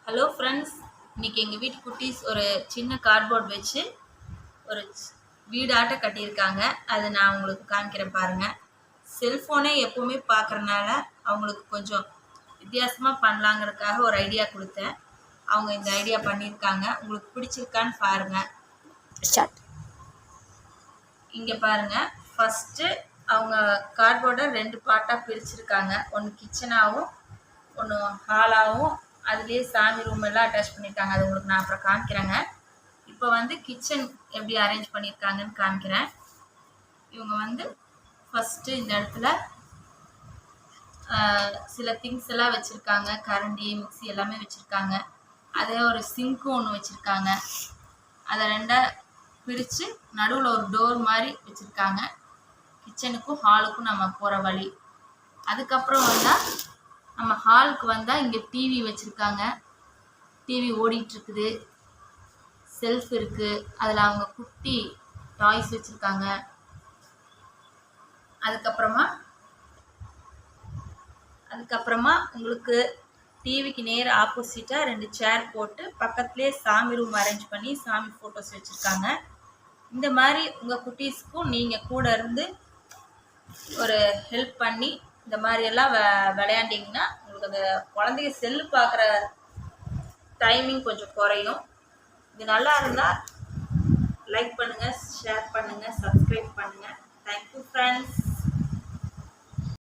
Hello friends, இன்றைக்கி எங்கள் வீட்டு குட்டீஸ் ஒரு சின்ன கார்ட்போர்ட் வச்சு ஒரு வீடாட்ட கட்டியிருக்காங்க. அதை நான் உங்களுக்கு காமிக்கிறேன் பாருங்கள். செல்ஃபோனே எப்போவுமே பார்க்குறனால அவங்களுக்கு கொஞ்சம் வித்தியாசமாக பண்ணலாங்கிறதுக்காக ஒரு ஐடியா கொடுத்தேன். அவங்க இந்த ஐடியா பண்ணியிருக்காங்க. உங்களுக்கு பிடிச்சிருக்கான்னு பாருங்கள். ஸ்டார்ட். இங்கே பாருங்கள், ஃபஸ்ட்டு அவங்க கார்ட்போர்டை 2 பார்ட்டாக பிரிச்சுருக்காங்க. ஒன்று கிச்சனாகவும் ஒன்று ஹாலாகவும் அதுலேயே சாமி ரூம் எல்லாம் அட்டாச் பண்ணியிருக்காங்க. அது உங்களுக்கு நான் அப்புறம் காமிக்கிறேங்க. இப்போ வந்து கிச்சன் எப்படி அரேஞ்ச் பண்ணியிருக்காங்கன்னு காமிக்கிறேன். இவங்க ஃபஸ்ட்டு இந்த இடத்துல சில திங்ஸ் எல்லாம் வச்சுருக்காங்க. கரண்டி, மிக்சி எல்லாமே வச்சுருக்காங்க. அதே ஒரு சிங்க்கும் ஒன்று வச்சுருக்காங்க. அதை 2ஆக பிரித்து நடுவில் ஒரு டோர் மாதிரி வச்சுருக்காங்க. கிச்சனுக்கும் ஹாலுக்கும் நம்ம போகிற வழி. அதுக்கப்புறம் வந்தால் நம்ம ஹாலுக்கு வந்தால் இங்கே டிவி வச்சுருக்காங்க. டிவி ஓடிட்டுருக்குது. செல்ஃப் இருக்குது. அதில் அவங்க குட்டி டாய்ஸ் வச்சுருக்காங்க. அதுக்கப்புறமா உங்களுக்கு டிவிக்கு நேர ஆப்போசிட்டாக 2 சேர் போட்டு பக்கத்துலேயே சாமி ரூம் அரேஞ்ச் பண்ணி சாமி ஃபோட்டோஸ் வச்சுருக்காங்க. இந்த மாதிரி உங்கள் குட்டீஸ்க்கும் நீங்கள் கூட இருந்து ஒரு ஹெல்ப் பண்ணி இந்த மாதிரியெல்லாம் விளையாண்டிங்கன்னா உங்களுக்கு அந்த குழந்தைங்க செல்லு பார்க்குற டைமிங் கொஞ்சம் குறையும். இது நல்லா இருந்தால் லைக் பண்ணுங்கள், ஷேர் பண்ணுங்கள், சப்ஸ்கிரைப் பண்ணுங்கள். Thank you friends.